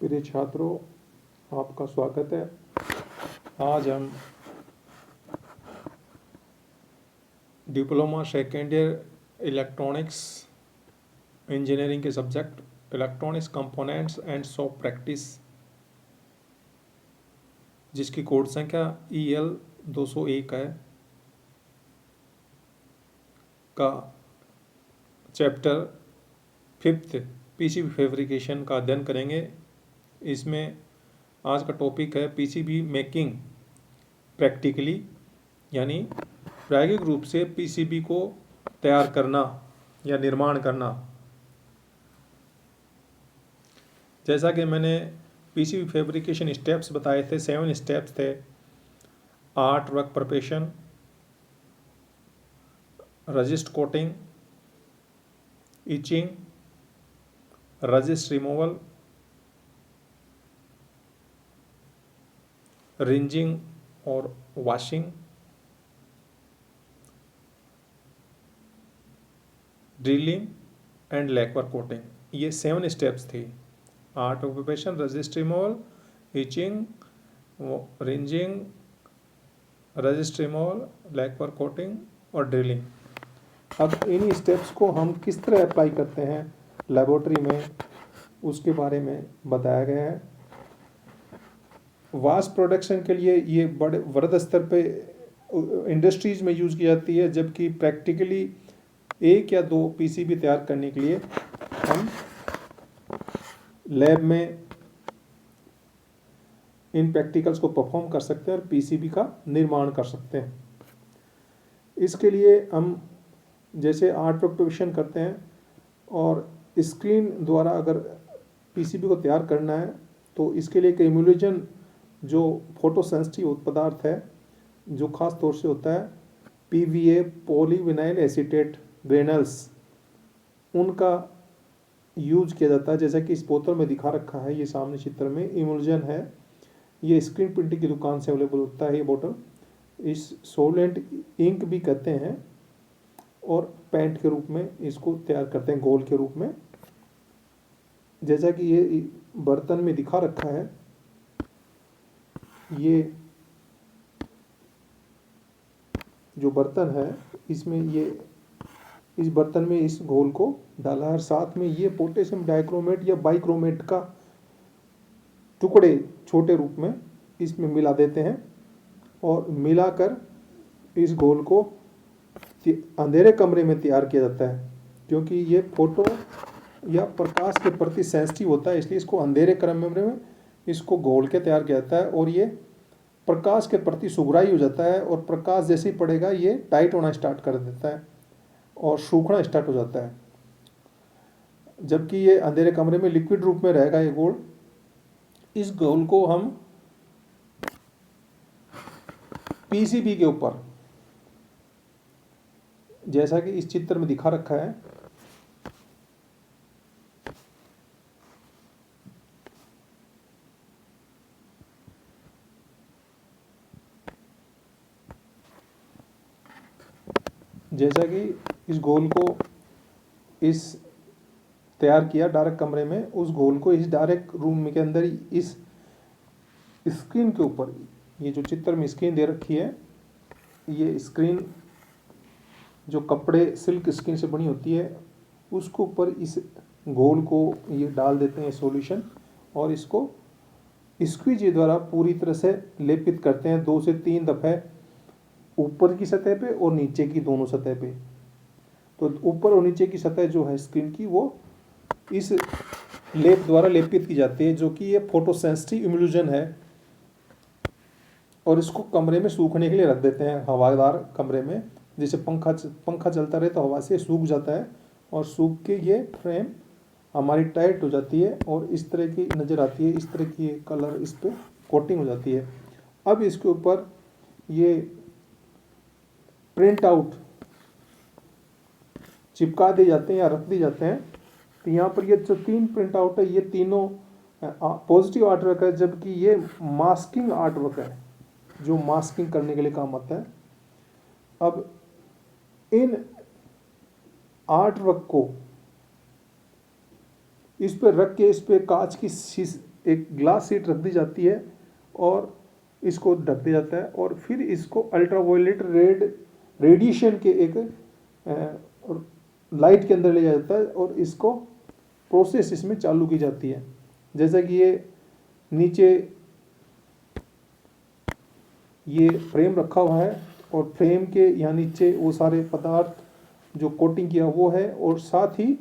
प्रिय छात्रों, आपका स्वागत है। आज हम diploma second year electronics engineering के subject electronics components and soft practice, जिसकी कोड संख्या EL 201 है, का चैप्टर 5 पीसीबी फैब्रिकेशन का अध्ययन करेंगे। इसमें आज का टॉपिक है पीसीबी मेकिंग प्रैक्टिकली, यानी प्रायोगिक रूप से पीसीबी को तैयार करना या निर्माण करना। जैसा कि मैंने पीसीबी फैब्रिकेशन स्टेप्स बताए थे, 7 स्टेप्स थे। Art work preparation, resist coating, etching, resist removal, rinsing और washing, drilling and lacquer coating. ये 7 स्टेप्स थी। Art of preparation, resist removal, etching, rinsing, resist removal, lacquer coating और ड्रिलिंग। अब इन steps को हम किस तरह अप्लाई करते हैं लेबोरेटरी में, उसके बारे में बताया गया है। वाश प्रोडक्शन के लिए ये बड़े वृहद स्तर पे इंडस्ट्रीज में यूज़ की जाती है, जबकि प्रैक्टिकली 1 या 2 पीसीबी तैयार करने के लिए हम लैब में इन प्रैक्टिकल्स को परफॉर्म कर सकते हैं और पीसीबी का निर्माण कर सकते हैं। इसके लिए हम जैसे आर्ट प्रिपरेशन करते हैं और स्क्रीन द्वारा अगर पीसीबी को तैयार करना है, तो इसके लिए एक इम्यूलेशन जो फोटो सेंसिटिव पदार्थ है, जो खास तौर से होता है PVA पॉलीविनाइल एसीटेट ग्रेनल्स, उनका यूज किया जाता है। जैसा कि इस बोतल में दिखा रखा है, ये सामने चित्र में इम्यूलेशन है। ये स्क्रीन प्रिंटिंग की दुकान से अवेलेबल होता है ये बोतल। इस सोलेंट इंक भी कहते हैं और पेंट के रूप में इसको तैयार करते हैं, गोल के रूप में। जैसा कि ये बर्तन में दिखा रखा है, ये जो बर्तन है इसमें ये इस बर्तन में इस घोल को डाला है। साथ में ये पोटेशियम डाइक्रोमेट या बाइक्रोमेट का टुकड़े छोटे रूप में इसमें मिला देते हैं और मिलाकर इस घोल को अंधेरे कमरे में तैयार किया जाता है। क्योंकि ये फोटो या प्रकाश के प्रति सेंसिटिव होता है, इसलिए इसको अंधेरे कमरे में इसको घोल के तैयार किया जाता है और ये प्रकाश के प्रति सुगराई हो जाता है और प्रकाश जैसे ही पड़ेगा ये टाइट होना स्टार्ट कर देता है और सूखना स्टार्ट हो जाता है। जबकि ये अंधेरे कमरे में लिक्विड रूप में रहेगा ये घोल। इस घोल को हम पीसीबी के ऊपर, जैसा कि इस चित्र में दिखा रखा है, जैसा कि इस घोल को इस तैयार किया डार्क कमरे में, उस घोल को इस डार्क रूम के अंदर इस स्क्रीन के ऊपर, ये जो चित्र में स्क्रीन दे रखी है, ये स्क्रीन जो कपड़े सिल्क स्क्रीन से बनी होती है, उसके ऊपर इस घोल को ये डाल देते हैं सॉल्यूशन और इसको स्क्वीज द्वारा पूरी तरह से लेपित करते हैं 2 से 3 दफ़े, ऊपर की सतह पे और नीचे की दोनों सतह पे। तो ऊपर और नीचे की सतह जो है स्क्रीन की, वो इस लेप द्वारा लेपित की जाती है, जो कि ये फोटो सेंसिटिव इम्यूलेशन है। और इसको कमरे में सूखने के लिए रख देते हैं, हवादार कमरे में। जैसे पंखा चलता रहे तो हवा से सूख जाता है और सूख के ये फ्रेम हमारी टाइट हो जाती है और इस तरह की नज़र आती है, इस तरह की कलर इस पर कोटिंग हो जाती है। अब इसके ऊपर ये प्रिंट आउट चिपका दिए जाते हैं या रख दिए जाते हैं। तो यहाँ पर ये जो 3 प्रिंट आउट है, ये तीनों पॉजिटिव आर्ट वर्क है, जबकि ये मास्किंग आर्ट वर्क है, जो मास्किंग करने के लिए काम आता है। अब इन आर्ट वर्क को इस पर रख के, इस पर कांच की एक ग्लास शीट रख दी जाती है और इसको ढक दिया जाता है और फिर इसको अल्ट्रावायलेट रेडिएशन के एक लाइट के अंदर ले जाया जाता है और इसको प्रोसेस इसमें चालू की जाती है। जैसा कि ये नीचे ये फ्रेम रखा हुआ है और फ्रेम के यहाँ नीचे वो सारे पदार्थ जो कोटिंग किया वो है, और साथ ही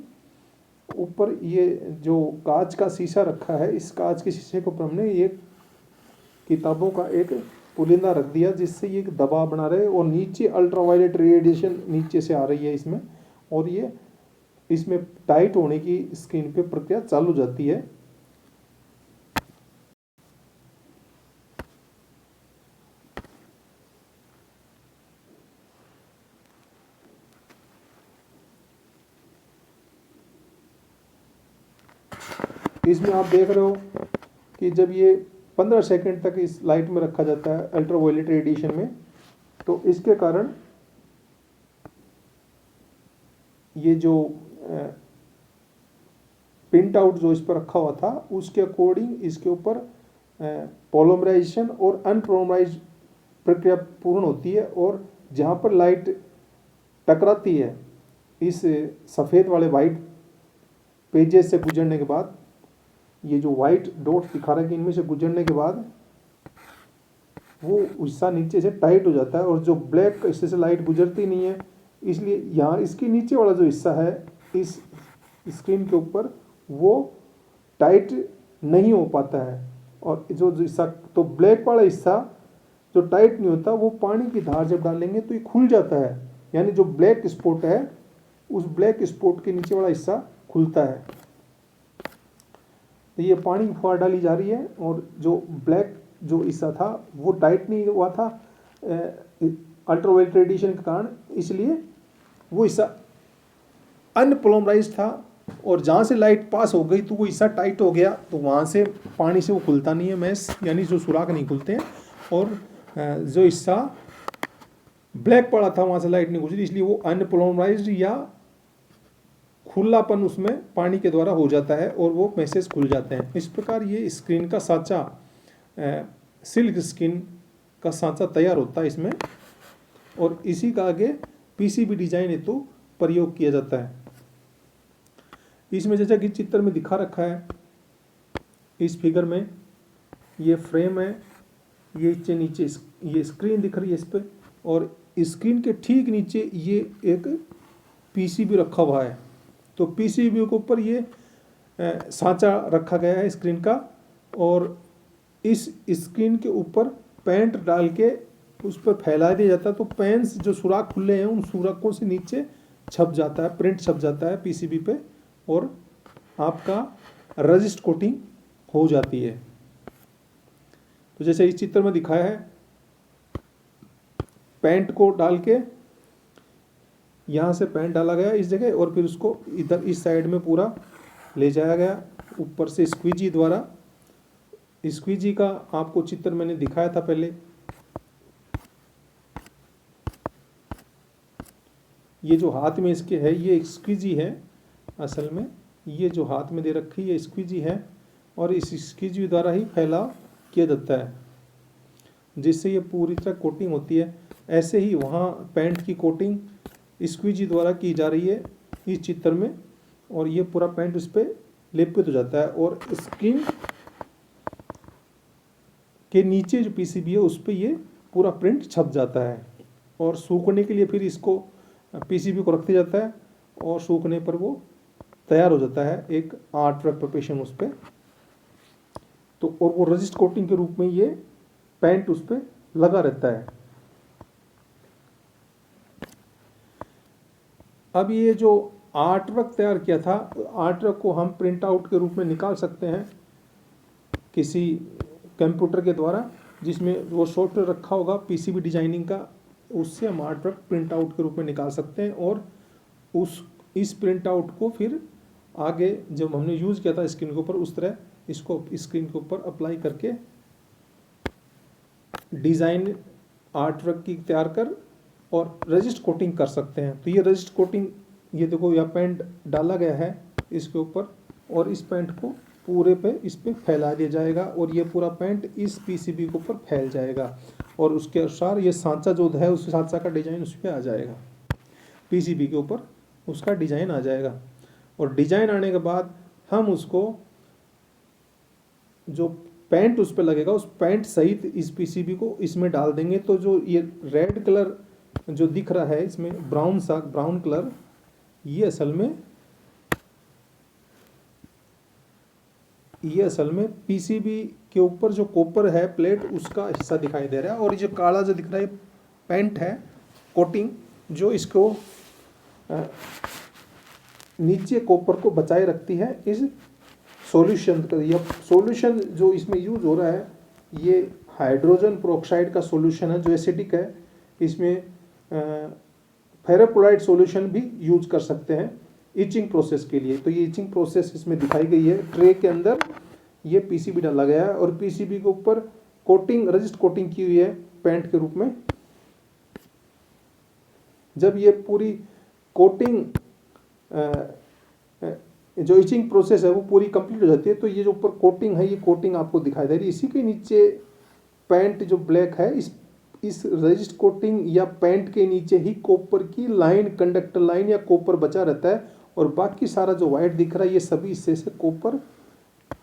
ऊपर ये जो कांच का शीशा रखा है, इस कांच के शीशे के ऊपर हमने ये किताबों का एक पुलिंदा रख दिया जिससे ये दबाव बना रहे, और नीचे अल्ट्रावायलेट रेडिएशन नीचे से आ रही है इसमें, और ये इसमें टाइट होने की स्क्रीन पे प्रक्रिया चालू हो जाती है। इसमें आप देख रहे हो कि जब ये 15 सेकंड तक इस लाइट में रखा जाता है अल्ट्रावायलेट रेडिएशन में, तो इसके कारण ये जो प्रिंट आउट जो इस पर रखा हुआ था उसके अकॉर्डिंग इसके ऊपर पॉलीमराइजेशन और अनपॉलीमराइज प्रक्रिया पूर्ण होती है, और जहाँ पर लाइट टकराती है इस सफ़ेद वाले वाइट पेजेस से गुजरने के बाद, ये जो वाइट डॉट दिखा रहा है कि इनमें से गुजरने के बाद वो हिस्सा नीचे से टाइट हो जाता है, और जो ब्लैक हिस्से से लाइट गुजरती नहीं है, इसलिए यहाँ इसके नीचे वाला जो हिस्सा है इस स्क्रीन के ऊपर वो टाइट नहीं हो पाता है, और जो हिस्सा तो ब्लैक वाला हिस्सा जो टाइट नहीं होता वो पानी की धार जब डालेंगे तो ये खुल जाता है, यानी जो ब्लैक स्पॉट है उस ब्लैक स्पॉट के नीचे वाला हिस्सा खुलता है। तो ये पानी की फुहार डाली जा रही है और जो ब्लैक जो हिस्सा था वो टाइट नहीं हुआ था अल्ट्रावायलेट रेडिएशन के कारण, इसलिए वो हिस्सा अनपोलराइज्ड था, और जहाँ से लाइट पास हो गई तो वो हिस्सा टाइट हो गया, तो वहाँ से पानी से वो खुलता नहीं है मैश, यानी जो सुराख नहीं खुलते हैं, और जो हिस्सा ब्लैक पड़ा था वहाँ से लाइट नहीं गुजरी, इसलिए वो अनपोलराइज्ड या खुलापन उसमें पानी के द्वारा हो जाता है और वो मैसेज खुल जाते हैं। इस प्रकार ये स्क्रीन का सांचा सिल्क स्क्रीन का सांचा तैयार होता है इसमें, और इसी का आगे पीसीबी डिजाइन हेतु प्रयोग किया जाता है। इसमें जैसा कि चित्र में दिखा रखा है इस फिगर में, ये फ्रेम है, ये नीचे ये स्क्रीन दिख रही है इस पर, और स्क्रीन के ठीक नीचे ये एक पीसीबी रखा हुआ है। तो पीसीबी के ऊपर ये सांचा रखा गया है स्क्रीन का, और इस स्क्रीन के ऊपर पेंट डाल के उस पर फैला दिया जाता है, तो पेन्स जो सुराख खुले हैं उन सुराखों से नीचे छप जाता है, प्रिंट छप जाता है पीसीबी पे, और आपका रजिस्ट कोटिंग हो जाती है। तो जैसे इस चित्र में दिखाया है, पेंट को डाल के यहाँ से पेंट डाला गया इस जगह, और फिर उसको इधर इस साइड में पूरा ले जाया गया ऊपर से स्क्वीजी द्वारा। स्क्वीजी का आपको चित्र मैंने दिखाया था पहले। ये जो हाथ में इसके है ये स्क्वीजी है, असल में ये जो हाथ में दे रखी है स्क्वीजी है, और इस स्क्वीजी द्वारा ही फैलाव किया जाता है जिससे ये पूरी तरह कोटिंग होती है। ऐसे ही वहाँ पेंट की कोटिंग स्क्वीजी द्वारा की जा रही है इस चित्र में, और ये पूरा पेंट उस पर लेपित हो जाता है, और स्क्रीन के नीचे जो पीसीबी है उस पर ये पूरा प्रिंट छप जाता है, और सूखने के लिए फिर इसको पीसीबी को रख दिया जाता है, और सूखने पर वो तैयार हो जाता है एक आर्ट वर्क प्रिपरेशन उस पर। तो और वो रजिस्ट कोटिंग के रूप में ये पेंट उस पर लगा रहता है। अब ये जो आर्ट वर्क तैयार किया था, आर्ट वर्क को हम प्रिंट आउट के रूप में निकाल सकते हैं किसी कंप्यूटर के द्वारा, जिसमें वो सॉफ्टवेयर रखा होगा पीसीबी डिजाइनिंग का, उससे हम आर्ट वर्क प्रिंट आउट के रूप में निकाल सकते हैं, और इस प्रिंट आउट को फिर आगे जब हमने यूज़ किया था स्क्रीन के ऊपर उस तरह इसको स्क्रीन के ऊपर अप्लाई करके डिज़ाइन आर्ट वर्क की तैयार कर और रजिस्ट कोटिंग कर सकते हैं। तो ये रजिस्ट कोटिंग, ये देखो यहाँ पेंट डाला गया है इसके ऊपर, और इस पेंट को पूरे पे इस पे फैला दिया जाएगा और ये पूरा पेंट इस पीसीबी के ऊपर फैल जाएगा और उसके अनुसार ये सांचा जो है उस सांचा का डिजाइन उस पर आ जाएगा, पीसीबी के ऊपर उसका डिजाइन आ जाएगा। और डिजाइन आने के बाद हम उसको जो पेंट उस पर लगेगा उस पेंट सहित इस पीसीबी को इसमें डाल देंगे। तो जो ये रेड कलर जो दिख रहा है इसमें ब्राउन कलर, ये असल में पीसीबी के ऊपर जो कॉपर है प्लेट उसका हिस्सा दिखाई दे रहा है। और ये जो काला जो दिख रहा है पेंट है, कोटिंग, जो इसको नीचे कॉपर को बचाए रखती है इस सॉल्यूशन का। यह सॉल्यूशन जो इसमें यूज हो रहा है ये हाइड्रोजन पेरोक्साइड का सॉल्यूशन है जो एसिडिक है। इसमें फेरोक्लोराइड सॉल्यूशन भी यूज कर सकते हैं इचिंग प्रोसेस के लिए। तो ये इचिंग प्रोसेस इसमें दिखाई गई है। ट्रे के अंदर ये पीसीबी डाला गया है और पीसीबी के ऊपर कोटिंग, रजिस्ट कोटिंग की हुई है पेंट के रूप में। जब ये पूरी कोटिंग जो इचिंग प्रोसेस है वो पूरी कंप्लीट हो जाती है तो ये जो ऊपर कोटिंग है ये कोटिंग आपको दिखाई दे रही है। इसी के नीचे पेंट जो ब्लैक है इस रजिस्ट कोटिंग या पेंट के नीचे ही कॉपर की लाइन, कंडक्टर लाइन या कॉपर बचा रहता है और बाकी सारा जो वाइट दिख रहा है ये सभी हिस्से से कॉपर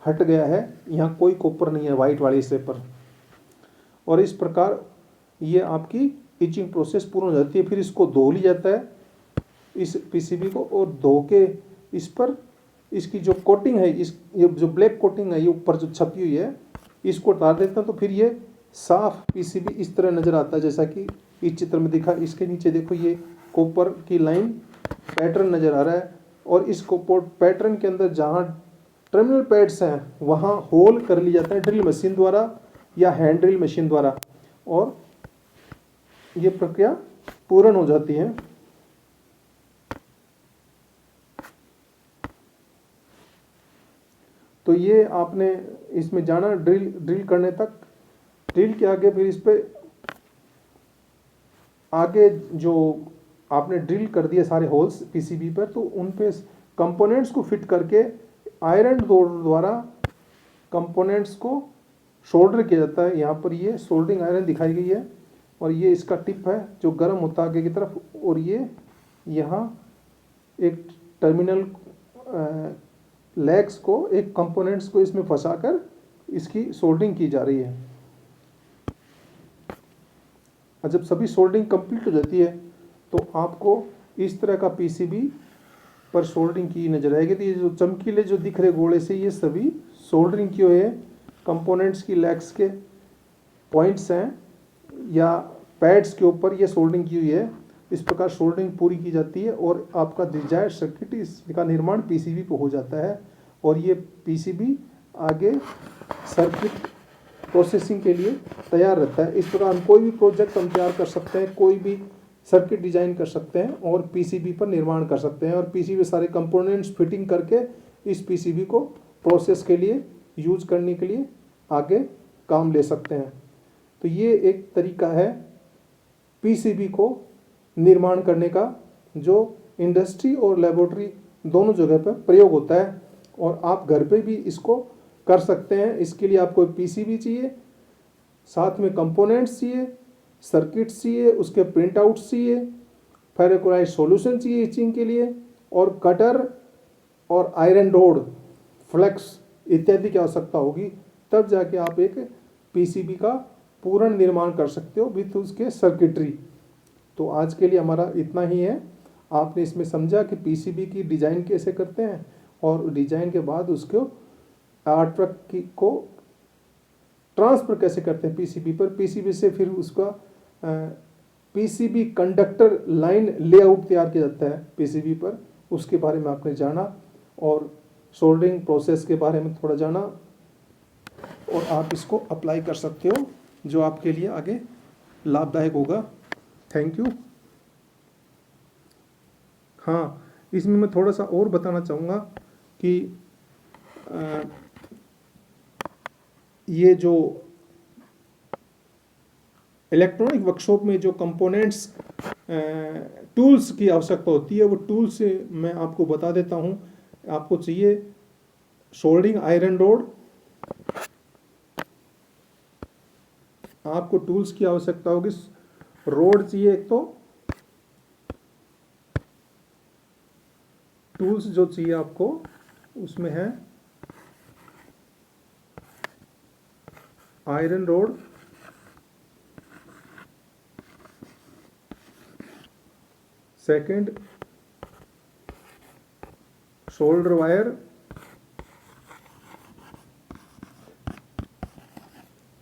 हट गया है। यहाँ कोई कॉपर नहीं है वाइट वाले हिस्से पर। और इस प्रकार ये आपकी इचिंग प्रोसेस पूर्ण हो जाती है। फिर इसको धो लिया जाता है इस पीसीबी को और धो के इस पर इसकी जो कोटिंग है, ये जो ब्लैक कोटिंग है ये ऊपर जो छपी हुई है इसको उतार देता है। तो फिर ये साफ पीसीबी इस तरह नजर आता है जैसा कि इस चित्र में दिखा। इसके नीचे देखो ये कॉपर की लाइन पैटर्न नजर आ रहा है और इस कॉपर पैटर्न के अंदर जहाँ टर्मिनल पैड्स हैं वहाँ होल कर लिया जाता है ड्रिल मशीन द्वारा या हैंड ड्रिल मशीन द्वारा और ये प्रक्रिया पूर्ण हो जाती है। तो ये आपने इसमें जाना ड्रिल करने तक। ड्रिल के आगे फिर इस पे आगे जो आपने ड्रिल कर दिए सारे होल्स पीसीबी पर तो उन पे कंपोनेंट्स को फिट करके आयरन द्वारा कंपोनेंट्स को सोल्डर किया जाता है। यहाँ पर ये सोल्डरिंग आयरन दिखाई गई है और ये इसका टिप है जो गर्म होता है आगे की तरफ और ये यहाँ एक टर्मिनल लेग्स को, एक कंपोनेंट्स को इसमें फंसाकर इसकी सोल्डरिंग की जा रही है। और जब सभी सोल्डरिंग कंप्लीट हो जाती है तो आपको इस तरह का पीसीबी पर सोल्डरिंग की नजर आएगी। तो ये जो चमकीले जो दिख रहे गोले से ये सभी सोल्डरिंग किए हुए कंपोनेंट्स की लेग्स के पॉइंट्स हैं या पैड्स के ऊपर ये सोल्डरिंग की हुई है। इस प्रकार सोल्डरिंग पूरी की जाती है और आपका डिजायर्ड सर्किट इसका निर्माण पीसीबी पे हो जाता है और ये पीसीबी आगे सर्किट प्रोसेसिंग के लिए तैयार रहता है। इस प्रकार हम कोई भी प्रोजेक्ट हम तैयार कर सकते हैं, कोई भी सर्किट डिजाइन कर सकते हैं और पीसीबी पर निर्माण कर सकते हैं और पीसीबी सारे कंपोनेंट्स फिटिंग करके इस पीसीबी को प्रोसेस के लिए यूज करने के लिए आगे काम ले सकते हैं। तो ये एक तरीका है पीसीबी को निर्माण करने का जो इंडस्ट्री और लेबोरेटरी दोनों जगह पर प्रयोग होता है और आप घर पे भी इसको कर सकते हैं। इसके लिए आपको पीसीबी चाहिए, साथ में कंपोनेंट्स चाहिए, सर्किट्स चाहिए, उसके प्रिंट आउट्स चाहिए, फेरोक्लोराइड सॉल्यूशन चाहिए इचिंग के लिए और कटर और आयरन रोड, फ्लेक्स इत्यादि की आवश्यकता होगी। तब जाके आप एक पीसीबी का पूर्ण निर्माण कर सकते हो विथ उसके सर्किटरी। तो आज के लिए हमारा इतना ही है। आपने इसमें समझा कि पीसीबी की डिज़ाइन कैसे करते हैं और डिज़ाइन के बाद उसको आर्टवर्क को ट्रांसफ़र कैसे करते हैं पीसीबी पर। पीसीबी से फिर उसका पीसीबी कंडक्टर लाइन लेआउट तैयार किया जाता है पीसीबी पर, उसके बारे में आपने जाना और सोल्डरिंग प्रोसेस के बारे में थोड़ा जाना और आप इसको अप्लाई कर सकते हो जो आपके लिए आगे लाभदायक होगा। Thank you. हाँ, इसमें मैं थोड़ा सा और बताना चाहूँगा कि ये जो इलेक्ट्रॉनिक वर्कशॉप में जो कंपोनेंट्स टूल्स की आवश्यकता होती है वो टूल्स मैं आपको बता देता हूँ। आपको चाहिए सोल्डरिंग आयरन रोड, आपको टूल्स की आवश्यकता होगी। रोड चाहिए एक, तो टूल्स जो चाहिए आपको उसमें है iron rod, second shoulder wire,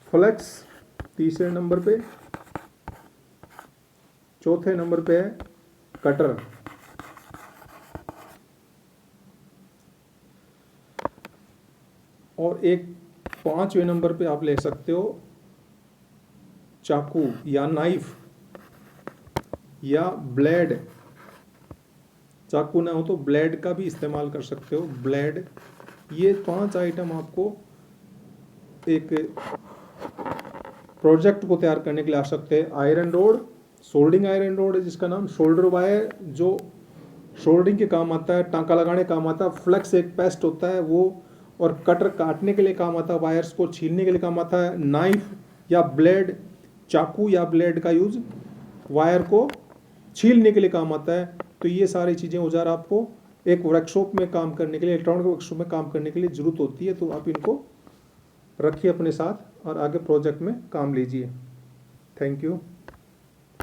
flex तीसरे नंबर पे, चौथे नंबर पे है कटर। और एक पांचवें नंबर पे आप ले सकते हो चाकू या नाइफ या ब्लेड। चाकू ना हो तो ब्लेड का भी इस्तेमाल कर सकते हो, ब्लेड। ये 5 आइटम आपको एक प्रोजेक्ट को तैयार करने के लिए आ सकते हैं। Iron rod, soldering iron rod है जिसका नाम, शोल्डर वायर जो शोल्डरिंग के काम आता है, टांका लगाने काम आता है, फ्लेक्स एक पेस्ट होता है वो, और कटर काटने के लिए काम आता है, वायर्स को छीलने के लिए काम आता है। नाइफ या ब्लेड, चाकू या ब्लेड का यूज वायर को छीलने के लिए काम आता है। तो ये सारी चीज़ें औजार आपको एक वर्कशॉप में काम करने के लिए, इलेक्ट्रॉनिक वर्कशॉप में काम करने के लिए ज़रूरत होती है। तो आप इनको रखिए अपने साथ और आगे प्रोजेक्ट में काम लीजिए। Thank you.